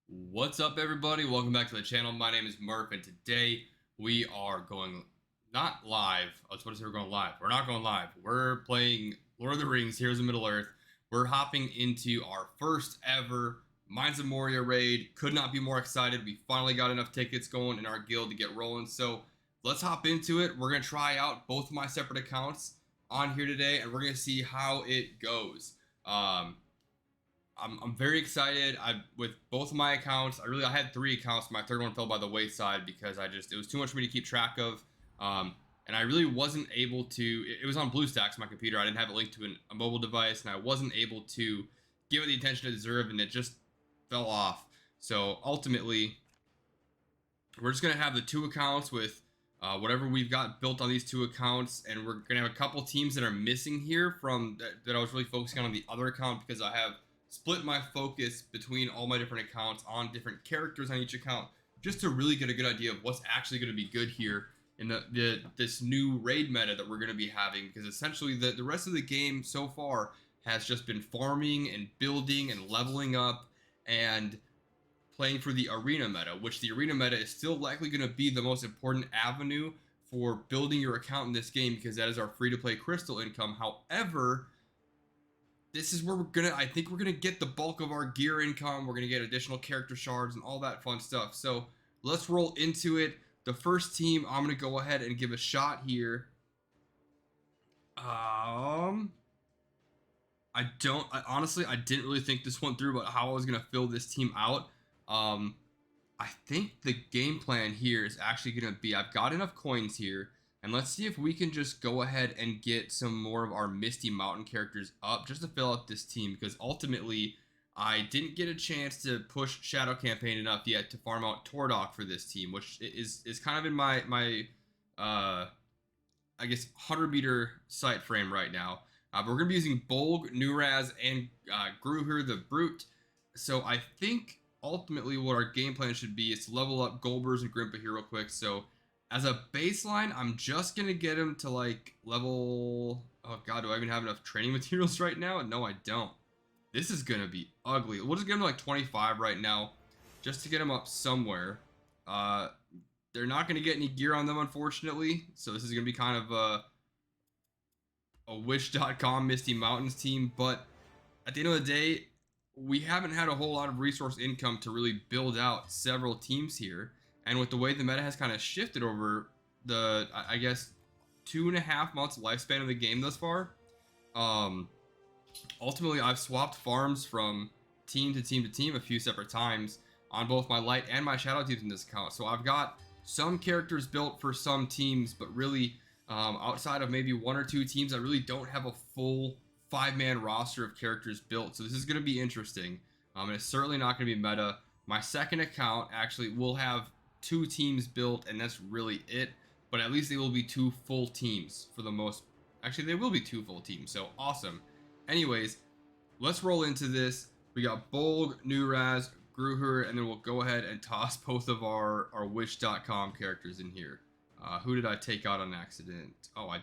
What's up, everybody? Welcome back to the channel. My name is Murph, and today we are going not live. I was supposed to say we're going live. We're not going live. We're playing Lord of the Rings, Heroes of Middle-earth. We're hopping into our first ever Mines of Moria raid. Could not be more excited. We finally got enough tickets going in our guild to get rolling. So let's hop into it. We're going to try out both of my separate accounts on here today, and we're going to see how it goes. I'm very excited. With both of my accounts. I had 3 accounts. My third one fell by the wayside because it was too much for me to keep track of. And I really wasn't able to. It was on BlueStacks, my computer. I didn't have it linked to a mobile device, and I wasn't able to give it the attention it deserved, and it just fell off. So ultimately, we're just gonna have the 2 accounts with whatever we've got built on these 2 accounts, and we're gonna have a couple teams that are missing here from that I was really focusing on the other account because I have split my focus between all my different accounts on different characters on each account just to really get a good idea of what's actually going to be good here in this new raid meta that we're going to be having, because essentially the rest of the game so far has just been farming and building and leveling up and playing for the arena meta, which the arena meta is still likely going to be the most important avenue for building your account in this game because that is our free-to-play crystal income. However, this is where I think we're gonna get the bulk of our gear income. We're gonna get additional character shards and all that fun stuff. So let's roll into it. The first team I'm gonna go ahead and give a shot here. Honestly, I didn't really think this one through about how I was gonna fill this team out. I think the game plan here is actually gonna be, I've got enough coins here, and let's see if we can just go ahead and get some more of our Misty Mountain characters up just to fill out this team, because ultimately I didn't get a chance to push Shadow Campaign enough yet to farm out Tordok for this team, which is kind of in my I guess 100-meter sight frame right now. But we're gonna be using Bolg, Nuraz, and Gruher the Brute. So I think ultimately what our game plan should be is to level up Golbers and Grimpa here real quick. So as a baseline, I'm just gonna get him to like level. Oh god, do I even have enough training materials right now? No, I don't. This is gonna be ugly. We'll just get him to like 25 right now, just to get him up somewhere. They're not gonna get any gear on them, unfortunately. So this is gonna be kind of a Wish.com Misty Mountains team. But at the end of the day, we haven't had a whole lot of resource income to really build out several teams here. And with the way the meta has kind of shifted over the, I guess, 2.5 months lifespan of the game thus far, ultimately I've swapped farms from team to team to team a few separate times on both my light and my shadow teams in this account. So I've got some characters built for some teams, but really outside of maybe 1 or 2 teams, I really don't have a full 5-man roster of characters built. So this is going to be interesting. And it's certainly not going to be meta. My second account actually will have 2 teams built, and that's really it. But at least they will be 2 full teams for the most. Actually, they will be 2 full teams, so awesome. Anyways, let's roll into this. We got Bolg, Nuraz, Gruher, and then we'll go ahead and toss both of our Wish.com characters in here. Who did I take out on accident? Oh, I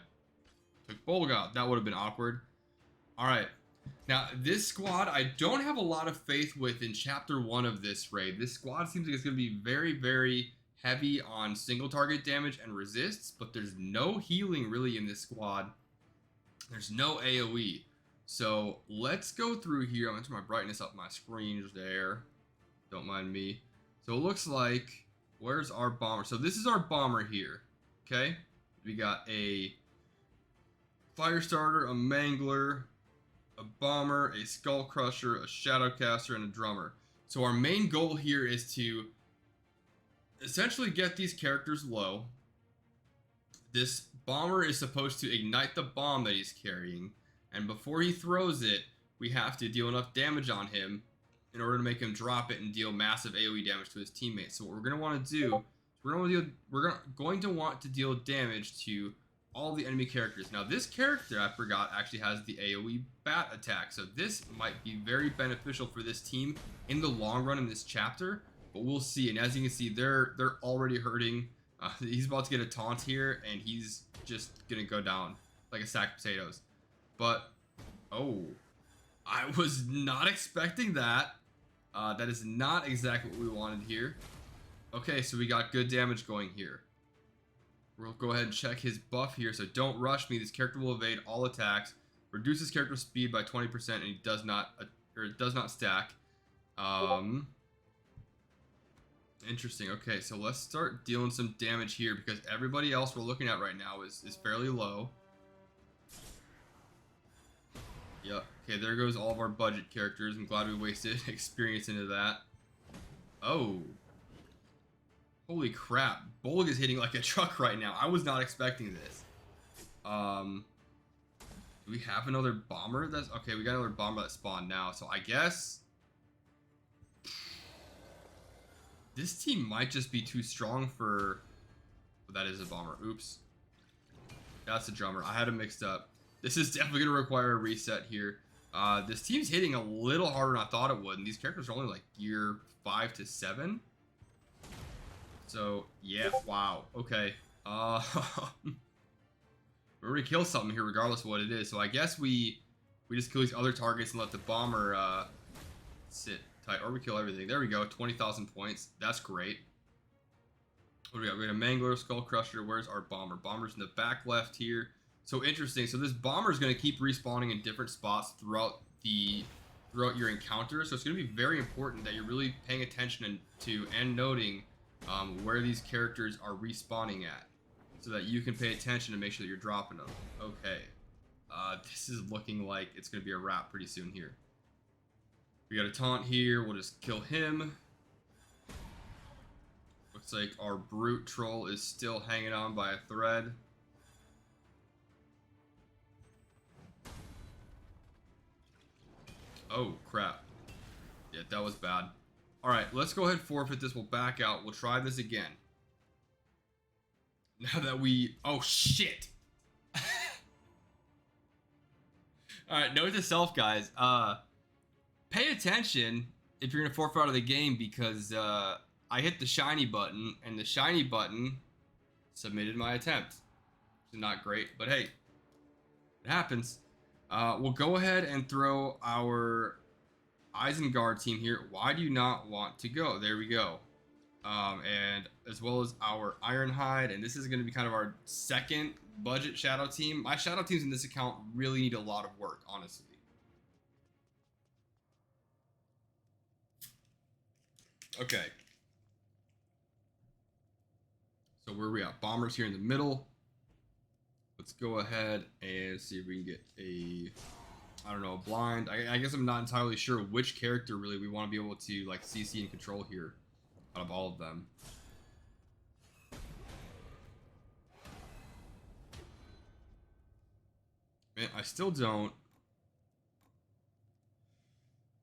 took Bolg out. That would have been awkward. Alright. Now, this squad, I don't have a lot of faith with in Chapter 1 of this raid. This squad seems like it's going to be very, very heavy on single target damage and resists, but there's no healing really in this squad. There's no AoE. So, let's go through here. I'm going to turn my brightness up my screen just there. Don't mind me. So, it looks like, where's our bomber? So, this is our bomber here. Okay? We got a Firestarter, a Mangler, a Bomber, a Skull Crusher, a Shadowcaster, and a Drummer. So our main goal here is to essentially get these characters low. This Bomber is supposed to ignite the bomb that he's carrying, and before he throws it, we have to deal enough damage on him in order to make him drop it and deal massive AoE damage to his teammates. So what we're going to want to do, we're going to want to deal damage to all the enemy characters. Now this character, I forgot, actually has the AoE bat attack, so this might be very beneficial for this team in the long run in this chapter, but we'll see. And as you can see, they're already hurting. He's about to get a taunt here, and he's just gonna go down like a sack of potatoes. But oh, I was not expecting that. That is not exactly what we wanted here. Okay, so we got good damage going here. We'll go ahead and check his buff here. So don't rush me. This character will evade all attacks, reduces character speed by 20%, and he does not stack. Interesting. Okay, so let's start dealing some damage here because everybody else we're looking at right now is fairly low. Yep. Okay, there goes all of our budget characters. I'm glad we wasted experience into that. Oh. Holy crap. Bolg is hitting like a truck right now. I was not expecting this. Do we have another bomber? That's okay, we got another bomber that spawned now. So I guess this team might just be too strong for... Oh, that is a bomber. Oops. That's a drummer. I had them mixed up. This is definitely going to require a reset here. This team's hitting a little harder than I thought it would. And these characters are only like gear 5 to 7. So, yeah. Wow. Okay. We're going to kill something here regardless of what it is. So I guess we just kill these other targets and let the bomber sit tight. Or we kill everything. There we go. 20,000 points. That's great. What do we got? We got a Mangler, Skull Crusher. Where's our bomber? Bomber's in the back left here. So interesting. So this bomber is going to keep respawning in different spots throughout your encounter. So it's going to be very important that you're really paying attention to and noting where these characters are respawning at, so that you can pay attention to make sure that you're dropping them. Okay. This is looking like it's going to be a wrap pretty soon here. We got a taunt here. We'll just kill him. Looks like our brute troll is still hanging on by a thread. Oh, crap. Yeah, that was bad. Alright, let's go ahead and forfeit this. We'll back out. We'll try this again. Now that we... Oh, shit! Alright, note to self, guys. Pay attention if you're going to forfeit out of the game because I hit the shiny button, and the shiny button submitted my attempt. Which is not great, but hey, it happens. We'll go ahead and throw our Isengard team here. Why do you not want to go? There we go. And as well as our Ironhide, and this is going to be kind of our second budget shadow team. My shadow teams in this account really need a lot of work, honestly. Okay. So where are we at? Bombers here in the middle. Let's go ahead and see if we can get a, I don't know, a blind. I guess I'm not entirely sure which character really we want to be able to like CC and control here out of all of them. Man, I still don't.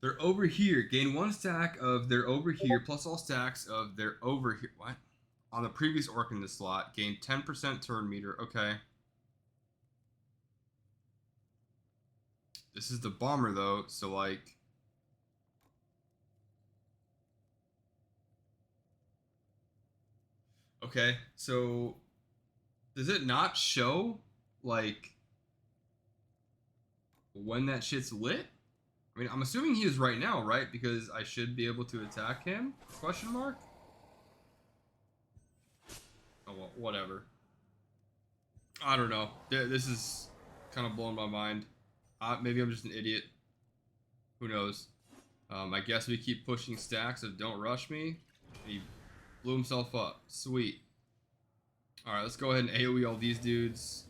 They're over here. Gain 1 stack of their over here plus all stacks of their over here. What? On the previous orc in this slot. Gain 10% turn meter. Okay. This is the bomber though, so like... Okay, so... Does it not show, like... when that shit's lit? I mean, I'm assuming he is right now, right? Because I should be able to attack him? Question mark? Oh, well, whatever. I don't know. This is kind of blowing my mind. Maybe I'm just an idiot. Who knows? I guess we keep pushing stacks of don't rush me. He blew himself up. Sweet. Alright, let's go ahead and AoE all these dudes.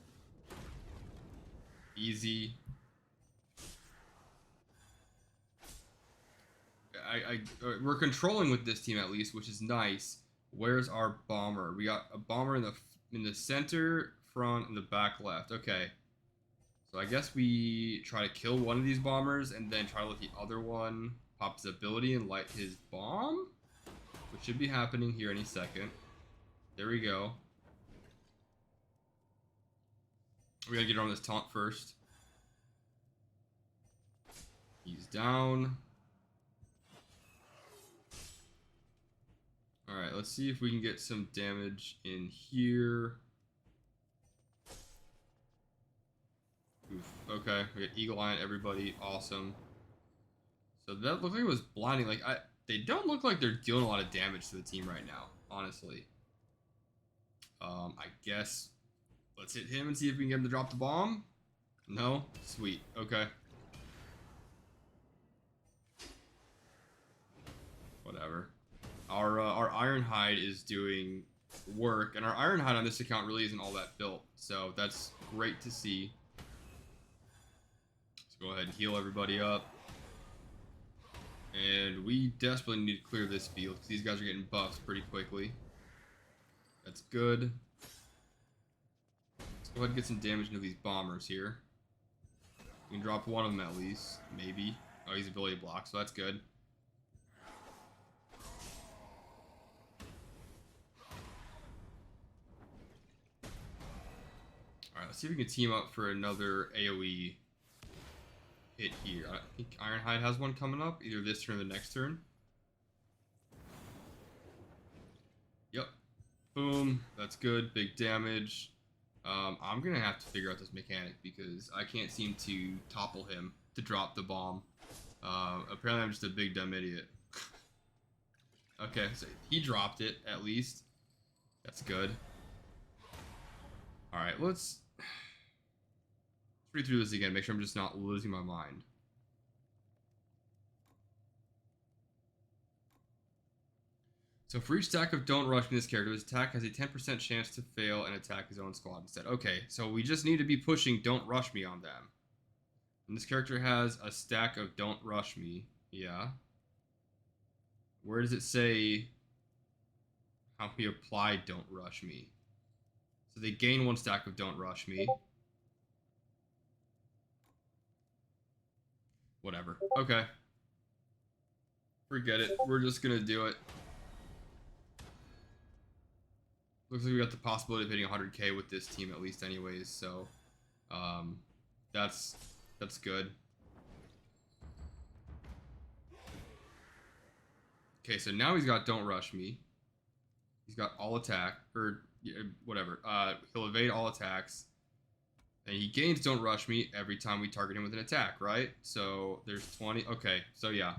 Easy. We're controlling with this team at least, which is nice. Where's our bomber? We got a bomber in the center, front, and the back left. Okay. So I guess we try to kill one of these bombers and then try to let the other one pop his ability and light his bomb, which should be happening here any second. There we go. We gotta get on this taunt first. He's down. Alright, let's see if we can get some damage in here. Oof. Okay, we got Eagle Eye on everybody. Awesome. So that looked like it was blinding. Like, they don't look like they're dealing a lot of damage to the team right now, honestly. I guess let's hit him and see if we can get him to drop the bomb. No? Sweet. Okay. Whatever. Our Ironhide is doing work, and our Ironhide on this account really isn't all that built, so that's great to see. Let's go ahead and heal everybody up. And we desperately need to clear this field, because these guys are getting buffs pretty quickly. That's good. Let's go ahead and get some damage into these bombers here. We can drop one of them at least, maybe. Oh, he's ability block, so that's good. Alright, let's see if we can team up for another AoE hit here. I think Ironhide has one coming up, either this turn or the next turn. Yep. Boom. That's good. Big damage. I'm going to have to figure out this mechanic because I can't seem to topple him to drop the bomb. Apparently I'm just a big dumb idiot. Okay, so he dropped it at least. That's good. Alright, let's read through this again, make sure I'm just not losing my mind. So for each stack of Don't Rush Me, this character, his attack has a 10% chance to fail and attack his own squad instead. Okay, so we just need to be pushing Don't Rush Me on them. And this character has a stack of Don't Rush Me. Yeah. Where does it say how we apply Don't Rush Me? So they gain one stack of Don't Rush Me. Whatever. Okay. Forget it. We're just gonna do it. Looks like we got the possibility of hitting 100k with this team at least anyways, so that's good. Okay, so now he's got Don't Rush Me. He's got all attack, or whatever. He'll evade all attacks. And he gains Don't Rush Me every time we target him with an attack, right? So there's 20. Okay, so yeah.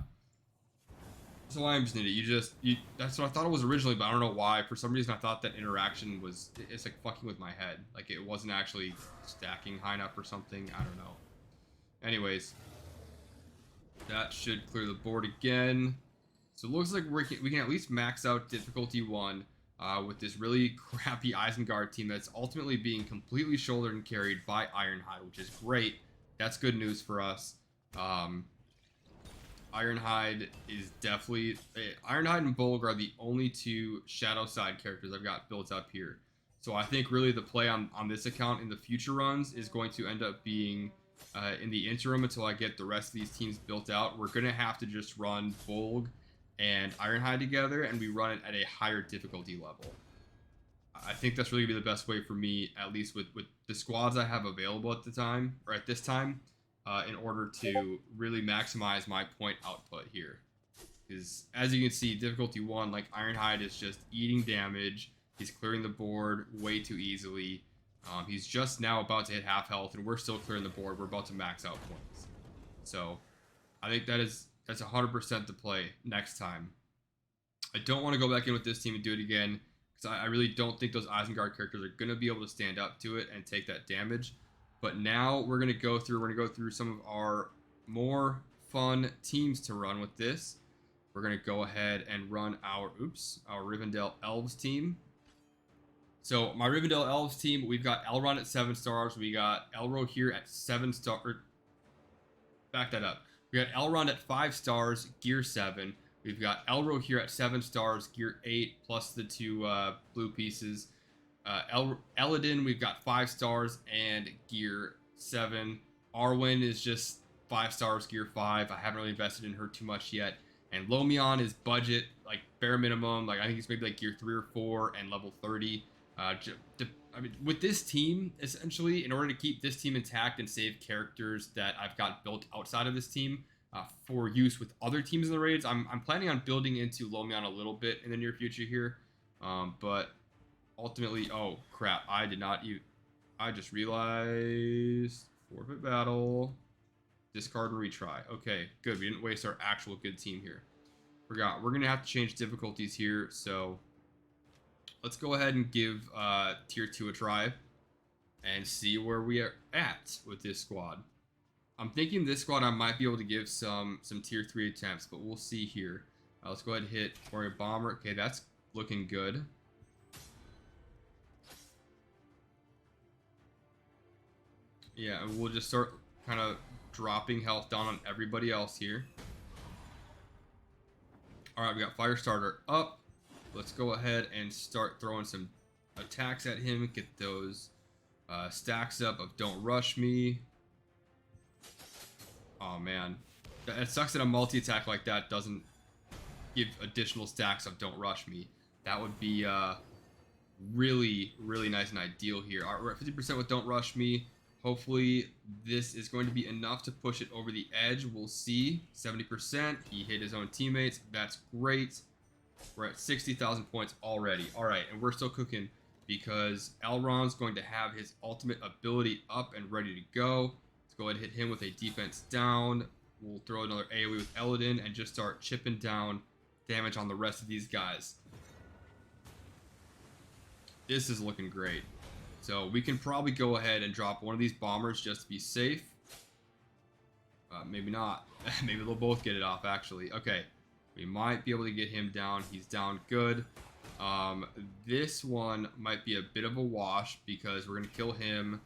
So I'm just an idiot. That's what I thought it was originally, but I don't know why. For some reason, I thought that interaction was, it's like fucking with my head. Like it wasn't actually stacking high enough or something. I don't know. Anyways, that should clear the board again. So it looks like we can at least max out difficulty 1 with this really crappy Isengard team that's ultimately being completely shouldered and carried by Ironhide, which is great. That's good news for us. Ironhide is definitely... Ironhide and Bolg are the only two Shadow Side characters I've got built up here. So I think really the play on this account in the future runs is going to end up being, in the interim until I get the rest of these teams built out, we're going to have to just run Bolg and Ironhide together, and we run it at a higher difficulty level. I think that's really going to be the best way for me, at least with the squads I have available at the time, or at this time, in order to really maximize my point output here. Because as you can see, difficulty 1, like Ironhide is just eating damage. He's clearing the board way too easily. He's just now about to hit half health, and we're still clearing the board. We're about to max out points. So I think that's 100% the play next time. I don't want to go back in with this team and do it again, because I really don't think those Isengard characters are going to be able to stand up to it and take that damage. But now we're going to go through some of our more fun teams to run with this. We're going to go ahead and run our Rivendell Elves team. So my Rivendell Elves team, we've got Elrond at 7 stars. We got Elro here at 7 stars. Back that up. We got Elrond at 5 stars, gear 7. We've got Elro here at 7 stars, gear 8, plus the 2 blue pieces. Eladin, we've got 5 stars and gear 7. Arwen is just 5 stars, gear 5. I haven't really invested in her too much yet. And Lomion is budget, like bare minimum. Like I think it's maybe like gear 3 or 4 and level 30. I mean, with this team, essentially, in order to keep this team intact and save characters that I've got built outside of this team for use with other teams in the raids, I'm planning on building into Lomion a little bit in the near future here. But ultimately, oh crap, I just realized forfeit battle, discard and retry. Okay, good, we didn't waste our actual good team here. Forgot. We're going to have to change difficulties here. So let's go ahead and give tier 2 a try and see where we are at with this squad. I'm thinking this squad I might be able to give some tier 3 attempts, but we'll see here. Let's go ahead and hit Moria Bomber. Okay, that's looking good. Yeah, and we'll just start kind of dropping health down on everybody else here. Alright, we got Firestarter up. Let's go ahead and start throwing some attacks at him. Get those stacks up of Don't Rush Me. Oh man. It sucks that a multi-attack like that doesn't give additional stacks of Don't Rush Me. That would be really, really nice and ideal here. Alright, we're at 50% with Don't Rush Me. Hopefully this is going to be enough to push it over the edge. We'll see. 70%. He hit his own teammates. That's great. We're at 60,000 points already. Alright, and we're still cooking because Elrond's going to have his ultimate ability up and ready to go. Let's go ahead and hit him with a defense down. We'll throw another AoE with Eladin and just start chipping down damage on the rest of these guys. This is looking great. So we can probably go ahead and drop one of these bombers just to be safe. Maybe not. Maybe they'll both get it off, actually. Okay. We might be able to get him down. He's down good. This one might be a bit of a wash because we're going to kill him.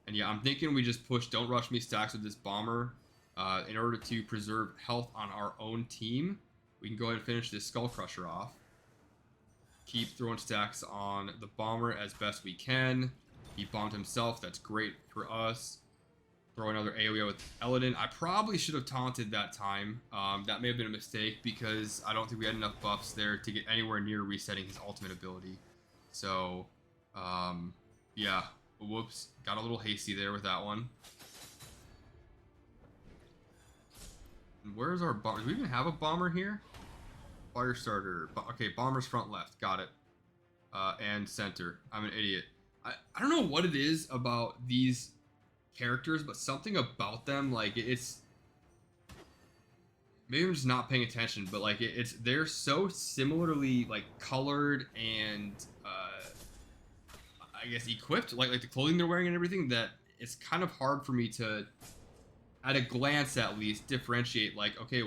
And yeah, I'm thinking we just push Don't Rush Me stacks with this bomber in order to preserve health on our own team. We can go ahead and finish this Skull Crusher off. Keep throwing stacks on the bomber as best we can. He bombed himself. That's great for us. Throw another AoE with Eladin. I probably should have taunted that time. That may have been a mistake because I don't think we had enough buffs there to get anywhere near resetting his ultimate ability. So, yeah. Whoops. Got a little hasty there with that one. And where's our bomber? Do we even have a bomber here? Firestarter. Okay, bomber's front left. Got it. And center. I'm an idiot. I don't know what it is about these characters, but something about them, like, it's... Maybe I'm just not paying attention, but, like, they're so similarly, like, colored and, I guess, equipped, like the clothing they're wearing and everything, that it's kind of hard for me to, at a glance at least, differentiate, like, okay,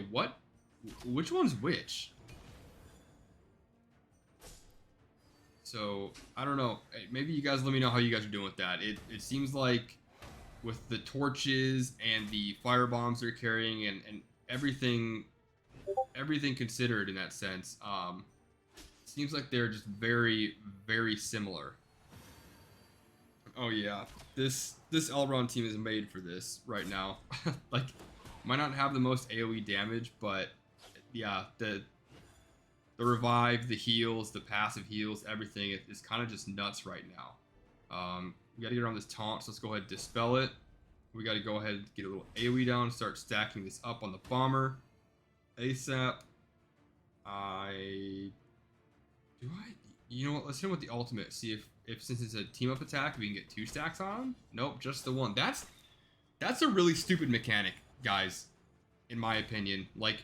which one's which? So, I don't know. Maybe you guys let me know how you guys are doing with that. It seems like with the torches and the fire bombs they're carrying and everything considered in that sense, seems like they're just very, very similar. Oh yeah, this Elrond team is made for this right now. Like, might not have the most AoE damage, but yeah, the revive, the heals, the passive heals, everything is kind of just nuts right now. We gotta get around this taunt, so let's go ahead and dispel it. We gotta go ahead and get a little AoE down and start stacking this up on the bomber. ASAP. You know what, let's hit him with the ultimate, see if since it's a team up attack, we can get 2 stacks on him. Nope, just the 1. That's a really stupid mechanic, guys, in my opinion. Like,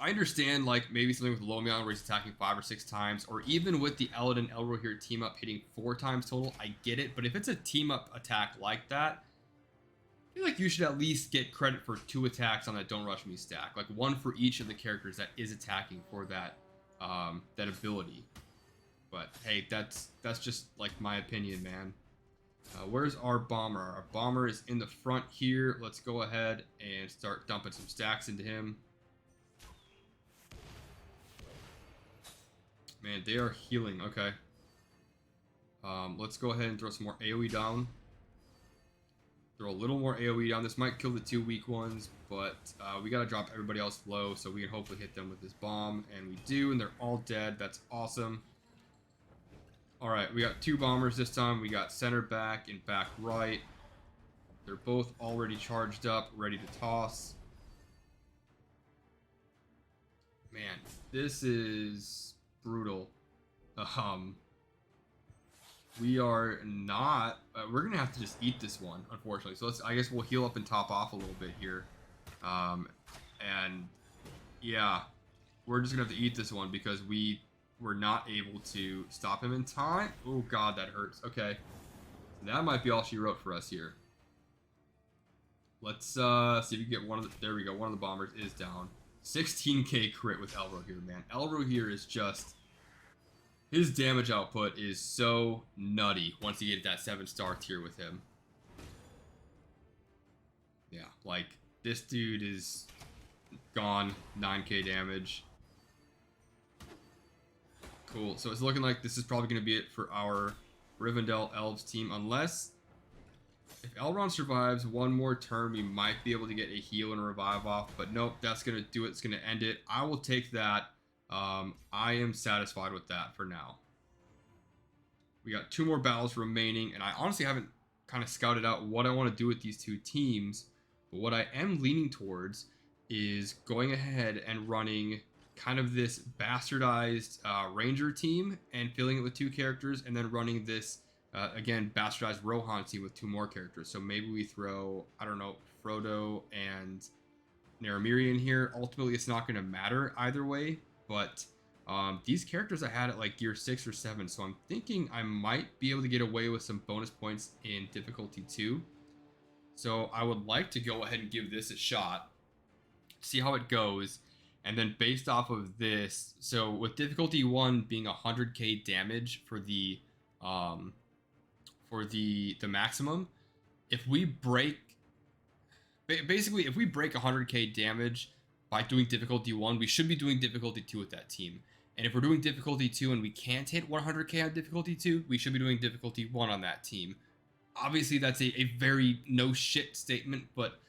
I understand, like, maybe something with Lomion where he's attacking 5 or 6 times, or even with the Eladin Elro here team up hitting 4 times total, I get it. But if it's a team up attack like that, I feel like you should at least get credit for 2 attacks on that Don't Rush Me stack. Like, 1 for each of the characters that is attacking for that that ability. But hey, that's just like my opinion, man. Where's our bomber? Our bomber is in the front here. Let's go ahead and start dumping some stacks into him. Man, they are healing. Okay. Let's go ahead and throw some more AoE down. Throw a little more AoE down. This might kill the 2 weak ones, but we gotta drop everybody else low so we can hopefully hit them with this bomb. And we do, and they're all dead. That's awesome. Alright, we got 2 bombers this time. We got center back and back right. They're both already charged up, ready to toss. Man, this is brutal. We are not... we're going to have to just eat this one, unfortunately. So I guess we'll heal up and top off a little bit here. And Yeah, we're just gonna have to eat this one because we were not able to stop him in time. Oh god, that hurts. Okay, that might be all she wrote for us here. Let's see if we can get one of the. There we go. One of the bombers is down. 16k crit with Elro here, man. Elro here is just. His damage output is so nutty once you get that 7-star tier with him. Yeah, like, this dude is gone. 9k damage. Cool. So it's looking like this is probably going to be it for our Rivendell Elves team. Unless, if Elrond survives one more turn, we might be able to get a heal and a revive off. But nope, that's going to do it. It's going to end it. I will take that. I am satisfied with that for now. We got 2 more battles remaining. And I honestly haven't kind of scouted out what I want to do with these 2 teams. But what I am leaning towards is going ahead and running kind of this bastardized ranger team and filling it with 2 characters, and then running this again bastardized Rohan team with 2 more characters. So maybe we throw, I don't know, Frodo and Naramiri in here. Ultimately it's not going to matter either way, but these characters I had at like gear 6 or 7, so I'm thinking I might be able to get away with some bonus points in difficulty 2. So I would like to go ahead and give this a shot, see how it goes. And then based off of this, so with difficulty 1 being 100k damage for the maximum, if we break, basically if we break 100k damage by doing difficulty 1, we should be doing difficulty 2 with that team. And if we're doing difficulty 2 and we can't hit 100k on difficulty 2, we should be doing difficulty 1 on that team. Obviously that's a very no shit statement, but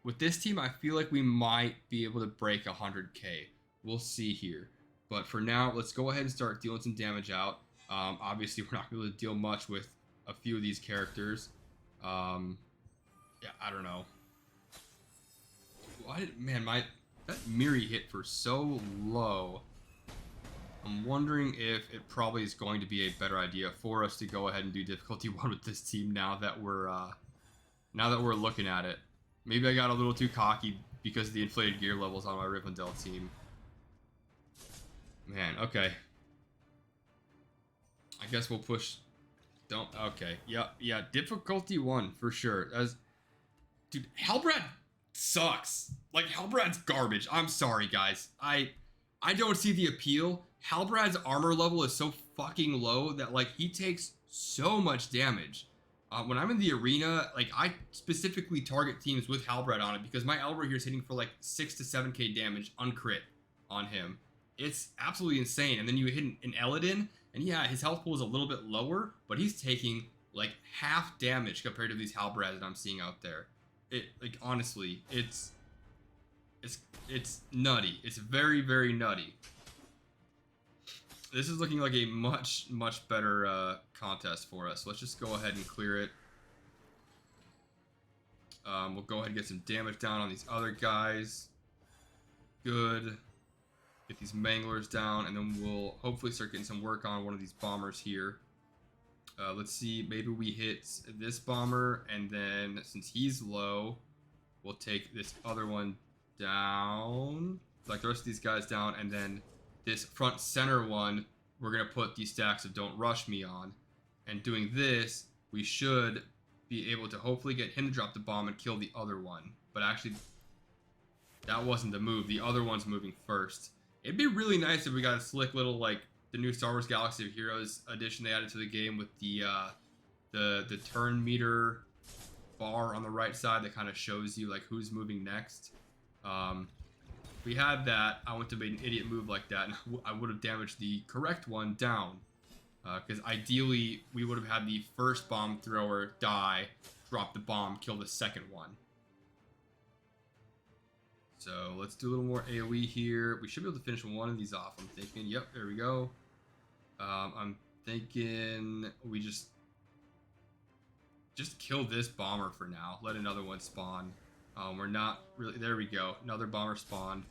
with this team, I feel like we might be able to break 100k. We'll see here. But for now, let's go ahead and start dealing some damage out. Obviously, we're not going to deal much with a few of these characters. Yeah, I don't know. Man, that Miri hit for so low. I'm wondering if it probably is going to be a better idea for us to go ahead and do difficulty 1 with this team now that we're looking at it. Maybe I got a little too cocky because of the inflated gear levels on my Rivendell team. Man, okay. I guess we'll push. Okay. Yeah. Difficulty 1 for sure. Dude, Halbrand sucks. Like, Halbrand's garbage. I'm sorry, guys. I don't see the appeal. Halbrand's armor level is so fucking low that, like, he takes so much damage. When I'm in the arena, like, I specifically target teams with Halbrand on it because my Elro here is hitting for like 6 to 7k damage uncrit on him. It's absolutely insane. And then you hit an Eladin, and yeah, his health pool is a little bit lower, but he's taking like half damage compared to these Halbrands that I'm seeing out there. Like, honestly, it's nutty. It's very, very nutty. This is looking like a much better contest for us. Let's just go ahead and clear it. We'll go ahead and get some damage down on these other guys. Good. Get these manglers down, and then we'll hopefully start getting some work on one of these bombers here. Let's see, maybe we hit this bomber, and then since he's low, we'll take this other one down. Like the rest of these guys down, and then this front center one, we're going to put these stacks of Don't Rush Me on. And doing this, we should be able to hopefully get him to drop the bomb and kill the other one. But actually, that wasn't the move. The other one's moving first. It'd be really nice if we got a slick little, like, the new Star Wars Galaxy of Heroes edition they added to the game with the turn meter bar on the right side that kind of shows you, like, who's moving next. We had that. I went to make an idiot move like that, and I would have damaged the correct one down. Because ideally, we would have had the first bomb thrower die, drop the bomb, kill the second one. So let's do a little more AoE here. We should be able to finish one of these off, I'm thinking. Yep, there we go. I'm thinking we just kill this bomber for now. Let another one spawn. We're not really... There we go. Another bomber spawned.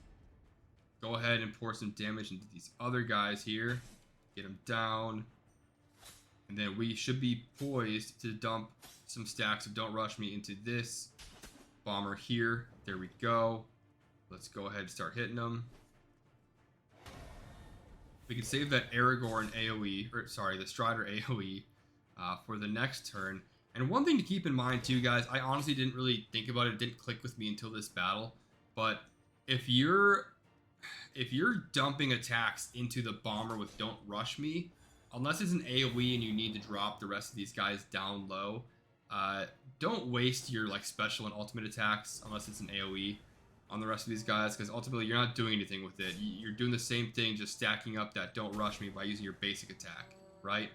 Go ahead and pour some damage into these other guys here. Get them down. And then we should be poised to dump some stacks of Don't Rush Me into this bomber here. There we go. Let's go ahead and start hitting them. We can save that Aragorn AoE, or sorry, the Strider AoE for the next turn. And one thing to keep in mind too, guys, I honestly didn't really think about it. It didn't click with me until this battle. But if you're dumping attacks into the bomber with Don't Rush Me, unless it's an AoE and you need to drop the rest of these guys down low, don't waste your like special and ultimate attacks unless it's an AoE on the rest of these guys, because ultimately you're not doing anything with it. You're doing the same thing, just stacking up that Don't Rush Me by using your basic attack, right?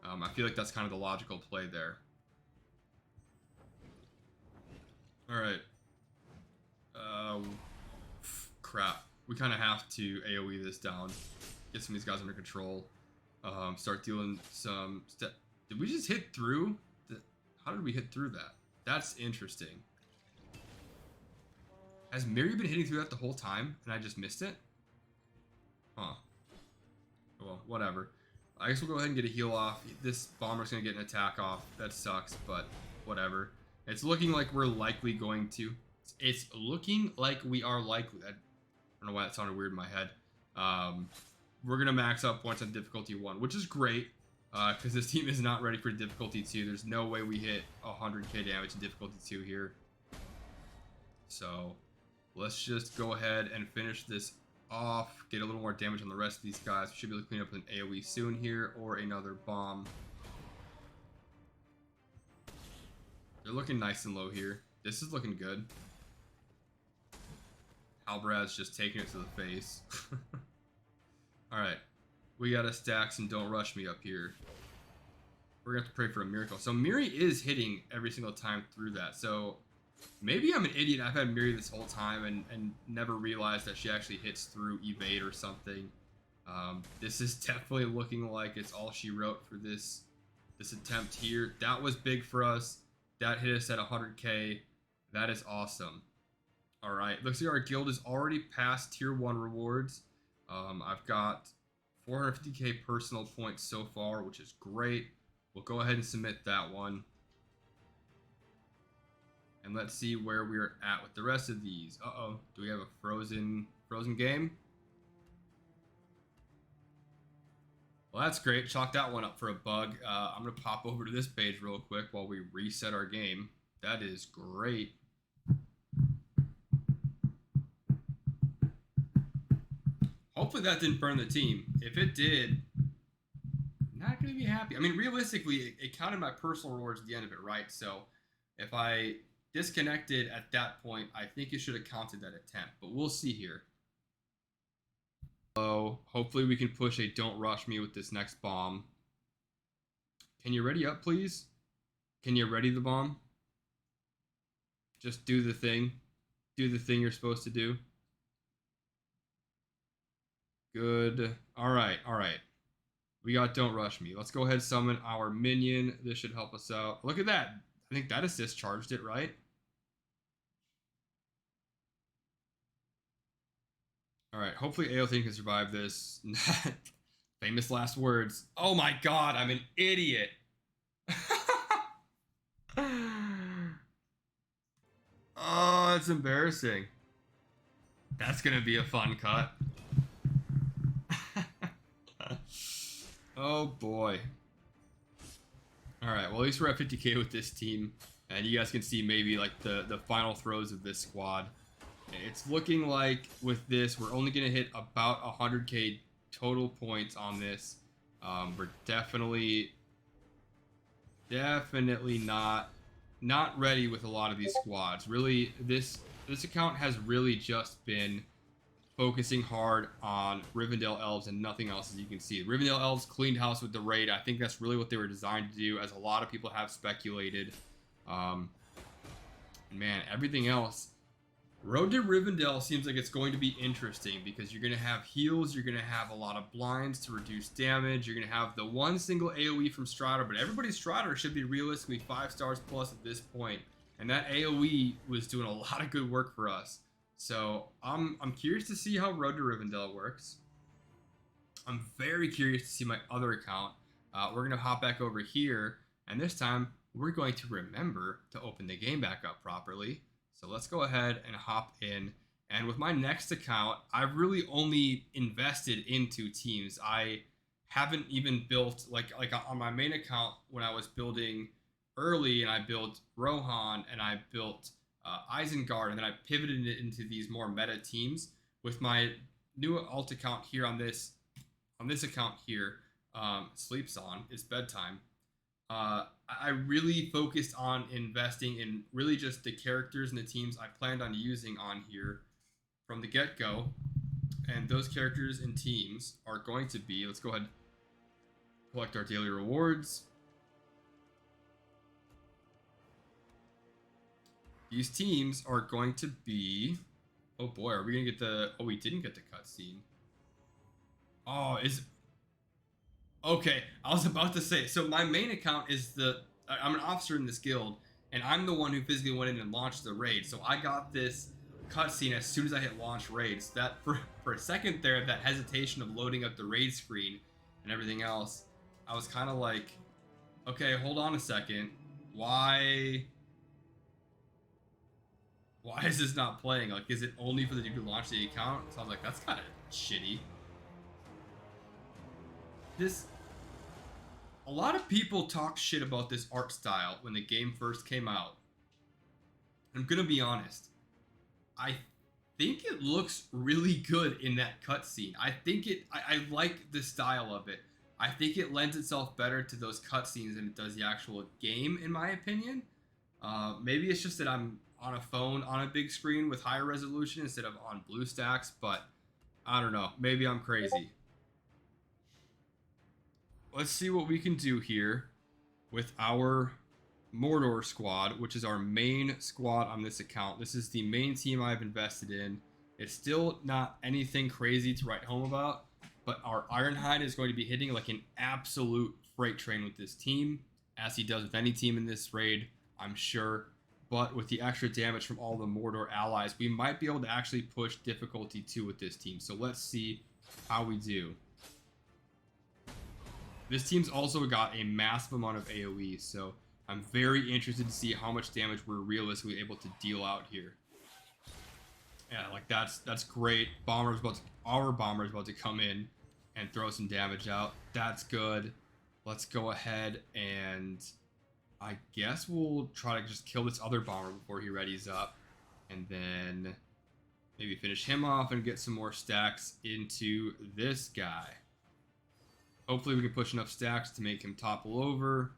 I feel like that's kind of the logical play there. Alright. Crap. We kind of have to AoE this down. Get some of these guys under control. Start dealing some... Did we just hit through? How did we hit through that? That's interesting. Has Miri been hitting through that the whole time and I just missed it? Huh. Well, whatever. I guess we'll go ahead and get a heal off. This bomber's going to get an attack off. That sucks, but whatever. It's looking like we're likely going to. It's looking like we are likely. I don't know why that sounded weird in my head. We're going to max out points on difficulty 1, which is great. Because this team is not ready for difficulty 2. There's no way we hit 100k damage in difficulty 2 here. So let's just go ahead and finish this off. Get a little more damage on the rest of these guys. We should be able to clean up with an AoE soon here, or another bomb. They're looking nice and low here. This is looking good. Halbrad's just taking it to the face. Alright. We gotta stack some Don't Rush Me up here. We're gonna have to pray for a miracle. So Miri is hitting every single time through that. So maybe I'm an idiot. I've had Miri this whole time and never realized that she actually hits through evade or something. This is definitely looking like it's all she wrote for this attempt here. That was big for us. That hit us at 100k. That is awesome. Alright, looks like our guild is already past tier 1 rewards. I've got 450k personal points so far, which is great. We'll go ahead and submit that one. And let's see where we're at with the rest of these. Uh-oh. Do we have a frozen game? Well, that's great. Chalk that one up for a bug. I'm going to pop over to this page real quick while we reset our game. That is great. Hopefully that didn't burn the team. If it did, not going to be happy. I mean, realistically, it counted my personal rewards at the end of it, right? So if I disconnected at that point, I think it should have counted that attempt. But we'll see here. So hopefully we can push a Don't Rush Me with this next bomb. Can you ready up, please? Can you ready the bomb? Just do the thing. Do the thing you're supposed to do. Good. Alright, alright. We got Don't Rush Me. Let's go ahead and summon our minion. This should help us out. Look at that. I think that assist charged it, right? Alright, hopefully Aothin can survive this. Famous last words. Oh my god, I'm an idiot. Oh, that's embarrassing. That's gonna be a fun cut. Oh boy. Alright, well at least we're at 50k with this team. And you guys can see maybe like the final throws of this squad. It's looking like with this, we're only going to hit about 100k total points on this. We're definitely not ready with a lot of these squads. Really, this account has really just been focusing hard on Rivendell Elves and nothing else, as you can see. Rivendell Elves cleaned house with the raid. I think that's really what they were designed to do, as a lot of people have speculated. Man, everything else. Road to Rivendell seems like it's going to be interesting because you're going to have heals, you're going to have a lot of blinds to reduce damage, you're going to have the one single AoE from Strider, but everybody's Strider should be realistically 5 stars plus at this point. And that AoE was doing a lot of good work for us. So I'm curious to see how Road to Rivendell works. I'm very curious to see my other account. We're going to hop back over here, and this time we're going to remember to open the game back up properly. So let's go ahead and hop in And with my next account, I've really only invested into teams. I haven't even built like on my main account when I was building early, and I built Rohan and I built Isengard, and then I pivoted it into these more meta teams. With my new alt account here on this account here, sleeps on, it's bedtime. I really focused on investing in really just the characters and the teams I planned on using on here from the get-go. And those characters and teams are going to be, let's go ahead and collect our daily rewards. These teams are going to be, oh boy, are we gonna get the, oh, we didn't get the cutscene. Oh, okay, I was about to say, so my main account is I'm an officer in this guild, and I'm the one who physically went in and launched the raid, so I got this cutscene as soon as I hit launch raids. That for a second there, that hesitation of loading up the raid screen and everything else, I was kind of like, okay, hold on a second, why is this not playing? Like, is it only for the dude to launch the account? So I was like, that's kind of shitty. A lot of people talk shit about this art style when the game first came out. I'm gonna be honest. I think it looks really good in that cutscene. I like the style of it. I think it lends itself better to those cutscenes than it does the actual game, in my opinion. Maybe it's just that I'm on a phone on a big screen with higher resolution instead of on BlueStacks, but I don't know. Maybe I'm crazy. Let's see what we can do here with our Mordor squad, which is our main squad on this account. This is the main team I've invested in. It's still not anything crazy to write home about, but our Ironhide is going to be hitting like an absolute freight train with this team, as he does with any team in this raid, I'm sure. But with the extra damage from all the Mordor allies, we might be able to actually push difficulty 2 with this team. So let's see how we do. This team's also got a massive amount of AoE, so I'm very interested to see how much damage we're realistically able to deal out here. Yeah, like that's great. Our bomber's about to come in and throw some damage out. That's good. Let's go ahead and I guess we'll try to just kill this other bomber before he readies up, and then maybe finish him off and get some more stacks into this guy. Hopefully we can push enough stacks to make him topple over.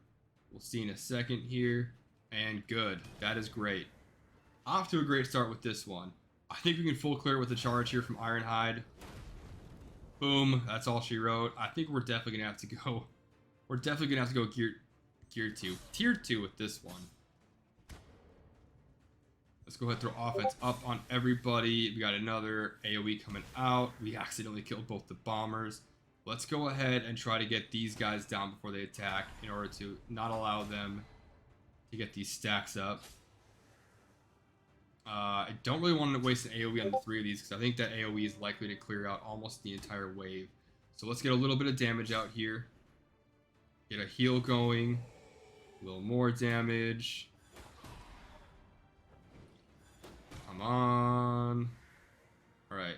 We'll see in a second here. And good. That is great. Off to a great start with this one. I think we can full clear with the charge here from Ironhide. Boom. That's all she wrote. I think we're definitely gonna have to go. We're definitely gonna have to go gear 2. Tier 2 with this one. Let's go ahead and throw offense up on everybody. We got another AoE coming out. We accidentally killed both the bombers. Let's go ahead and try to get these guys down before they attack in order to not allow them to get these stacks up. I don't really want to waste an AoE on the 3 of these because I think that AoE is likely to clear out almost the entire wave. So let's get a little bit of damage out here. Get a heal going. A little more damage. Come on. Alright.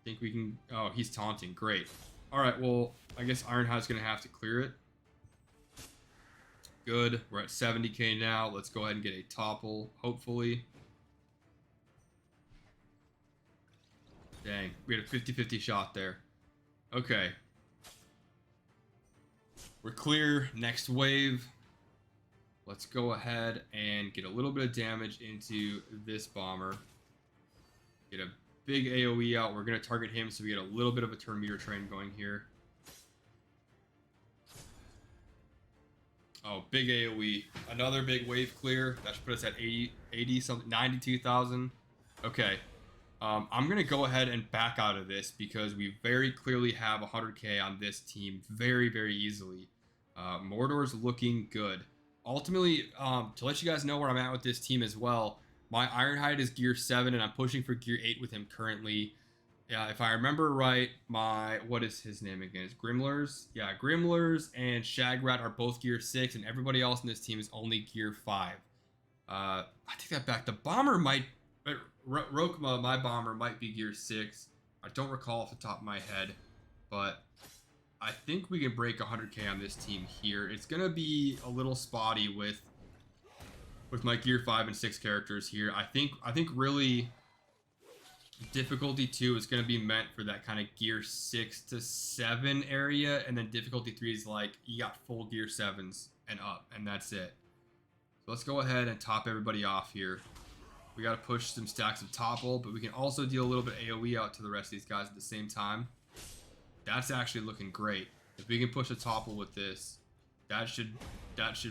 Think we can... Oh, he's taunting. Great. Alright, well, I guess Ironhide's going to have to clear it. Good. We're at 70k now. Let's go ahead and get a topple, hopefully. Dang, we had a 50-50 shot there. Okay. We're clear. Next wave. Let's go ahead and get a little bit of damage into this bomber. Get a big AoE out. We're going to target him so we get a little bit of a turn meter train going here. Oh, big AoE. Another big wave clear. That should put us at 80 something, 92,000. Okay. I'm going to go ahead and back out of this because we very clearly have 100k on this team very, very easily. Mordor's looking good. Ultimately, to let you guys know where I'm at with this team as well, my Ironhide is gear 7 and I'm pushing for gear 8 with him currently. If I remember right, what is his name again? It's Grimlers? Yeah, Grimlers and Shagrat are both gear 6 and everybody else in this team is only gear 5. I take that back. The bomber might... Rokma, my bomber, might be gear 6. I don't recall off the top of my head, but I think we can break 100k on this team here. It's gonna be a little spotty with my gear 5 and 6 characters here. I think really difficulty 2 is gonna be meant for that kind of gear 6 to 7 area, and then difficulty 3 is like you got full gear 7s and up, and that's it. So let's go ahead and top everybody off here. We got to push some stacks of topple, but we can also deal a little bit AoE out to the rest of these guys at the same time. That's actually looking great. If we can push a topple with this, that should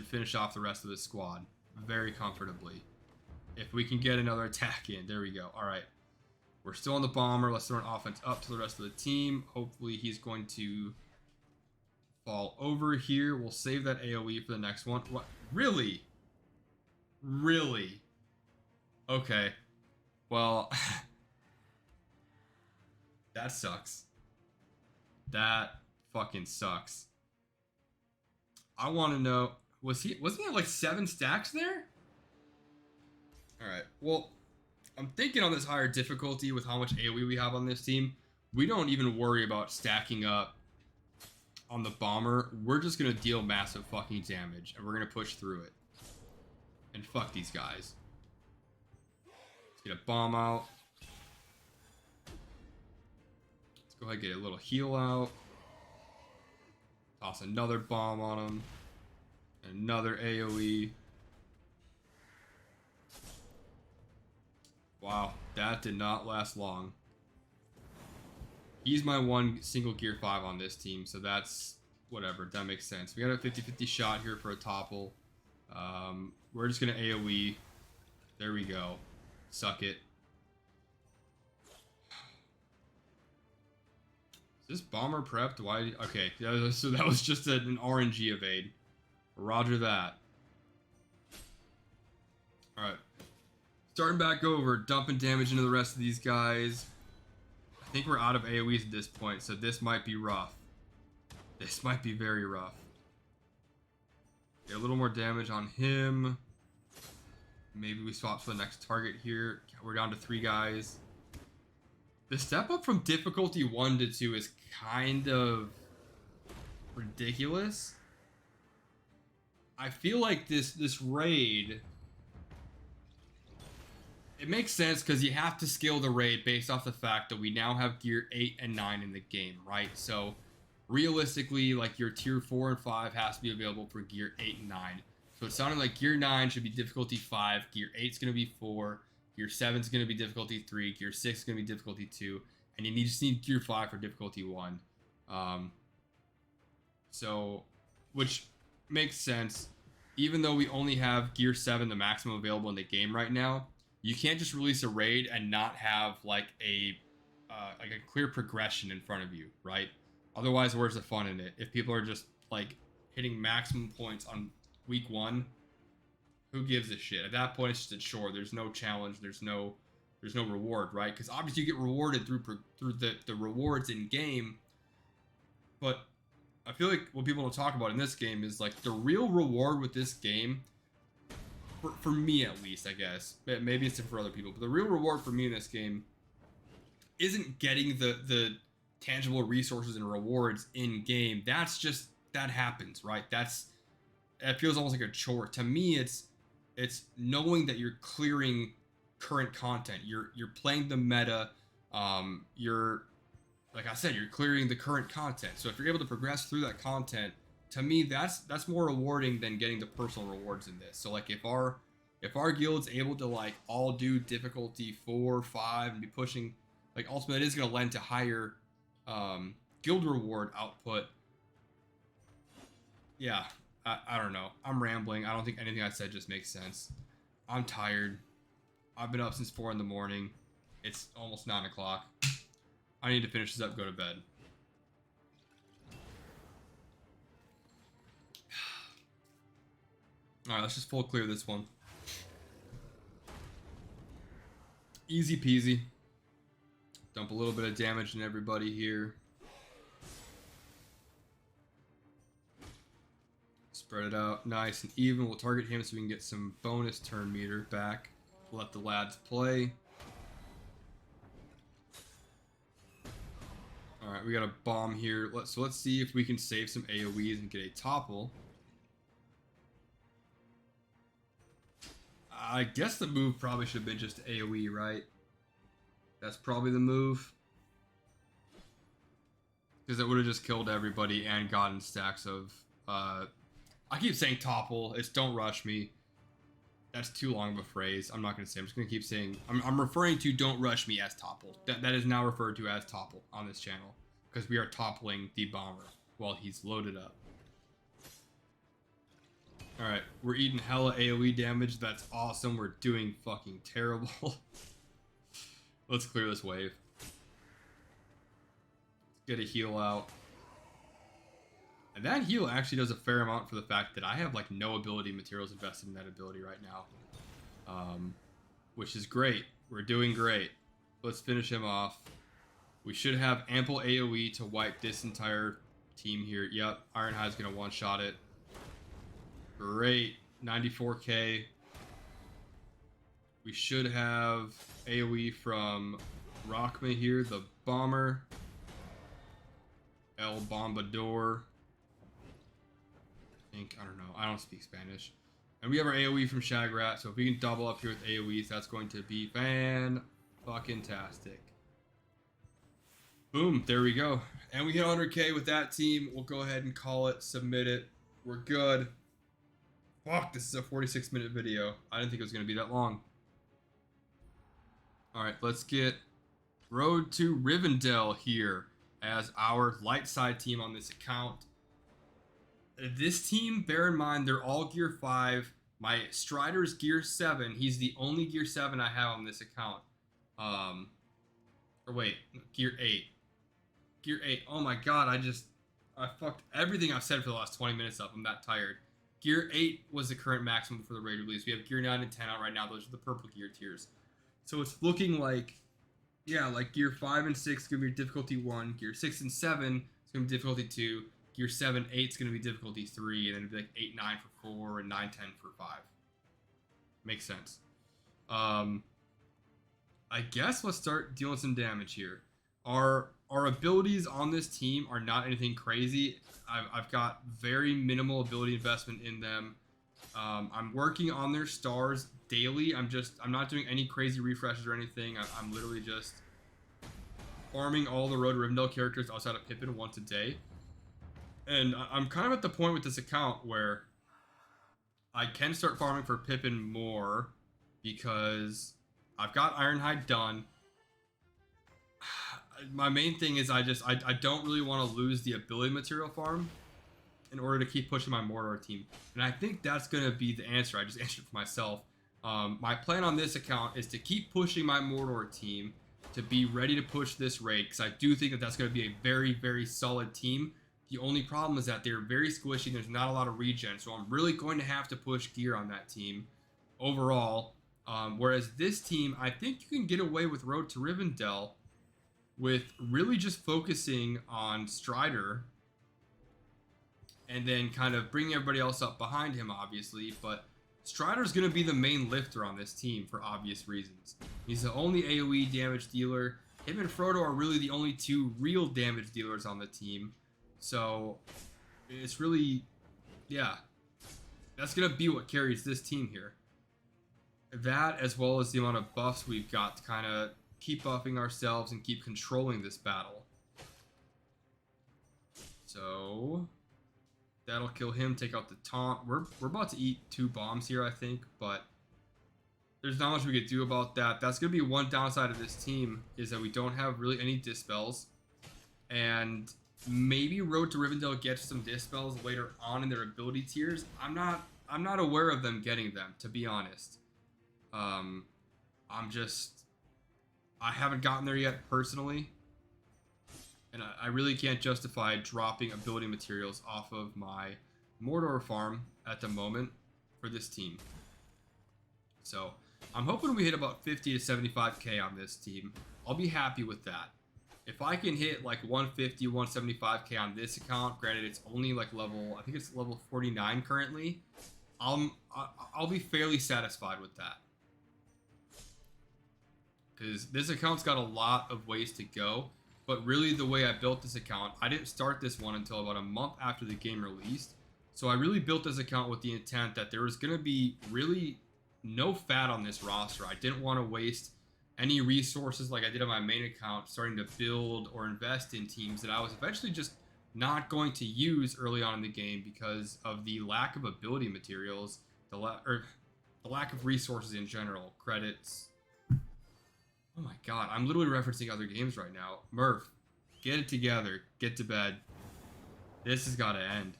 finish off the rest of the squad very comfortably. If we can get another attack in, there we go. All right, we're still on the bomber. Let's throw an offense up to the rest of the team. Hopefully he's going to fall over here. We'll save that AoE for the next one. What? Really? Really? Okay. Well, that sucks. That fucking sucks. I want to know, wasn't he at like 7 stacks there? All right. Well, I'm thinking on this higher difficulty with how much AoE we have on this team, we don't even worry about stacking up on the bomber. We're just going to deal massive fucking damage, and we're going to push through it. And fuck these guys. Let's get a bomb out. Let's go ahead and get a little heal out. Toss another bomb on him. Another AoE. Wow, that did not last long. He's my one single gear 5 on this team, so that's whatever. That makes sense. We got a 50-50 shot here for a topple. We're just gonna AoE. There we go. Suck it. Is this bomber prepped? Why? Okay, so that was just an RNG evade. Roger that. Alright. Starting back over, dumping damage into the rest of these guys. I think we're out of AoEs at this point, so this might be rough. This might be very rough. Get a little more damage on him. Maybe we swap for the next target here. We're down to 3 guys. The step up from difficulty 1 to 2 is kind of ridiculous. I feel like this raid, it makes sense because you have to scale the raid based off the fact that we now have gear 8 and 9 in the game, right? So realistically, like your tier 4 and 5 has to be available for gear 8 and 9. So it sounded like gear 9 should be difficulty 5, gear 8 is going to be 4, gear 7 is going to be difficulty 3, gear 6 is going to be difficulty 2, and you just need gear 5 for difficulty 1. So, which makes sense. Even though we only have gear 7, the maximum available in the game right now, you can't just release a raid and not have like a clear progression in front of you, right? Otherwise, where's the fun in it? If people are just like hitting maximum points on week 1, who gives a shit? At that point, it's just a chore. There's no challenge. There's no reward, right? Because obviously you get rewarded through the rewards in game, but I feel like what people don't talk about in this game is like the real reward with this game, for me at least, I guess. Maybe it's different for other people, but the real reward for me in this game isn't getting the tangible resources and rewards in game. That happens, right? It feels almost like a chore. To me, it's knowing that you're clearing current content. You're playing the meta. You're, like I said, you're clearing the current content. So if you're able to progress through that content, to me, that's more rewarding than getting the personal rewards in this. So like if our guild's able to like all do difficulty 4, 5, and be pushing, like ultimately it is going to lend to higher guild reward output. Yeah, I don't know. I'm rambling. I don't think anything I said just makes sense. I'm tired. I've been up since 4 in the morning. It's almost 9 o'clock. I need to finish this up, go to bed. Alright, let's just full clear this one. Easy peasy. Dump a little bit of damage in everybody here. Spread it out nice and even. We'll target him so we can get some bonus turn meter back. Let the lads play. All right, we got a bomb here. Let's see if we can save some AoEs and get a topple. I guess the move probably should have been just AoE, right? That's probably the move. Because it would have just killed everybody and gotten stacks of... I keep saying topple. It's don't rush me. That's too long of a phrase. I'm not going to say. I'm just going to keep saying... I'm referring to don't rush me as topple. That is now referred to as topple on this channel. Because we are toppling the bomber while he's loaded up. Alright, we're eating hella AoE damage. That's awesome. We're doing fucking terrible. Let's clear this wave. Let's get a heal out. And that heal actually does a fair amount for the fact that I have like no ability materials invested in that ability right now. Which is great. We're doing great. Let's finish him off. We should have ample AoE to wipe this entire team here. Yep, Ironhide's gonna one-shot it. Great. 94k. We should have AoE from Rockma here, the bomber. El Bombador. I don't know. I don't speak Spanish. And we have our AoE from Shagrat, so if we can double up here with AoEs, that's going to be fan-fucking-tastic. Boom, there we go. And we hit 100k with that team. We'll go ahead and call it, submit it. We're good. Fuck, this is a 46-minute video. I didn't think it was going to be that long. Alright, let's get Road to Rivendell here as our light side team on this account. This team, bear in mind, they're all Gear 5. My Strider's Gear 7. He's the only Gear 7 I have on this account. Or wait, Gear 8. Gear 8. Oh my god, I fucked everything I've said for the last 20 minutes up. I'm that tired. Gear 8 was the current maximum for the raid release. We have Gear 9 and 10 out right now. Those are the purple gear tiers. So it's looking like, yeah, like Gear 5 and 6 is going to be difficulty 1. Gear 6 and 7 is going to be difficulty 2. Gear 7, 8 is going to be difficulty 3. And then it'll be like 8, 9 for 4 and 9, 10 for 5. Makes sense. I guess let's start dealing some damage here. Our abilities on this team are not anything crazy. I've got very minimal ability investment in them. I'm working on their stars daily. I'm not doing any crazy refreshes or anything. I'm literally just farming all the Road to Rivendell characters outside of Pippin once a day. And I'm kind of at the point with this account where I can start farming for Pippin more because I've got Ironhide done. My main thing is I don't really want to lose the ability material farm in order to keep pushing my Mordor team. And I think that's going to be the answer. I just answered for myself. My plan on this account is to keep pushing my Mordor team to be ready to push this raid, because I do think that that's going to be a very, very solid team. The only problem is that they're very squishy. There's not a lot of regen, so I'm really going to have to push gear on that team overall. Whereas this team, I think you can get away with Road to Rivendell with really just focusing on Strider and then kind of bringing everybody else up behind him, obviously. But Strider's going to be the main lifter on this team for obvious reasons. He's the only AoE damage dealer. Him and Frodo are really the only two real damage dealers on the team. So it's really, yeah, that's going to be what carries this team here. That, as well as the amount of buffs we've got to kind of keep buffing ourselves and keep controlling this battle. So that'll kill him, take out the taunt. We're about to eat 2 bombs here, I think, but there's not much we could do about that. That's going to be one downside of this team, is that we don't have really any dispels. And maybe Road to Rivendell gets some dispels later on in their ability tiers. I'm not aware of them getting them, to be honest. I haven't gotten there yet personally, and I really can't justify dropping ability materials off of my Mordor farm at the moment for this team. So I'm hoping we hit about 50 to 75k on this team. I'll be happy with that. If I can hit like 150, 175k on this account, granted it's only like level, I think it's level 49 currently, I'll be fairly satisfied with that. Because this account's got a lot of ways to go. But really, the way I built this account, I didn't start this one until about a month after the game released. So I really built this account with the intent that there was going to be really no fat on this roster. I didn't want to waste any resources like I did on my main account, starting to build or invest in teams that I was eventually just not going to use early on in the game because of the lack of ability materials, the lack of resources in general, credits. Oh my god, I'm literally referencing other games right now. Murph, get it together. Get to bed. This has got to end.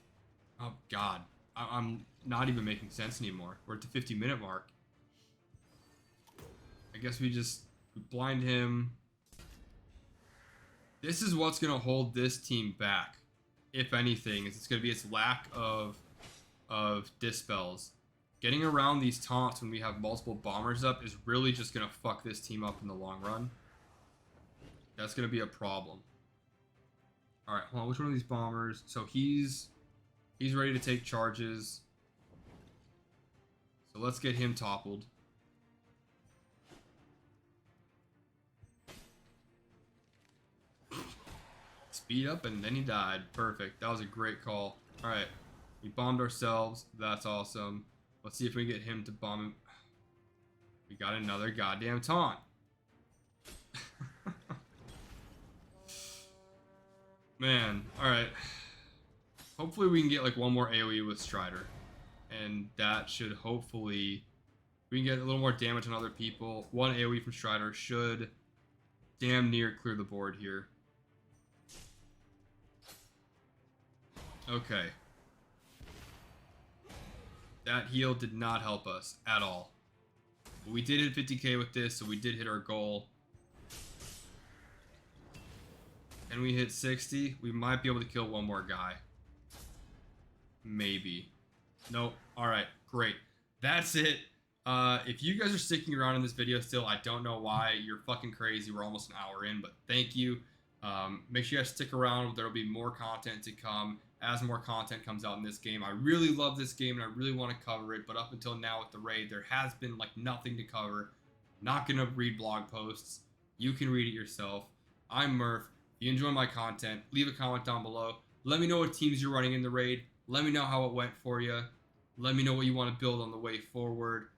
Oh god, I'm not even making sense anymore. We're at the 50-minute mark. I guess we blind him. This is what's going to hold this team back, if anything. It's going to be its lack of dispels. Getting around these taunts when we have multiple bombers up is really just going to fuck this team up in the long run. That's going to be a problem. Alright, hold on. Which one of these bombers? So he's ready to take charges. So let's get him toppled. Speed up and then he died. Perfect. That was a great call. Alright. We bombed ourselves. That's awesome. Let's see if we can get him to bomb him. We got another goddamn taunt. Man. Alright. Hopefully we can get like one more AoE with Strider. And that should hopefully... We can get a little more damage on other people. One AoE from Strider should damn near clear the board here. Okay. That heal did not help us at all. But we did hit 50k with this, so we did hit our goal. And we hit 60. We might be able to kill one more guy. Maybe. Nope. Alright, great. That's it. If you guys are sticking around in this video still, I don't know why. You're fucking crazy. We're almost an hour in, but thank you. Make sure you guys stick around. There will be more content to come as more content comes out in this game. I really love this game and I really want to cover it, but up until now with the raid, there has been like nothing to cover. Not gonna read blog posts. You can read it yourself. I'm Murph. If you enjoy my content, leave a comment down below. Let me know what teams you're running in the raid. Let me know how it went for you. Let me know what you want to build on the way forward.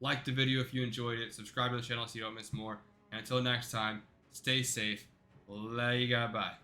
Like the video if you enjoyed it. Subscribe to the channel so you don't miss more. And until next time, stay safe. Bye.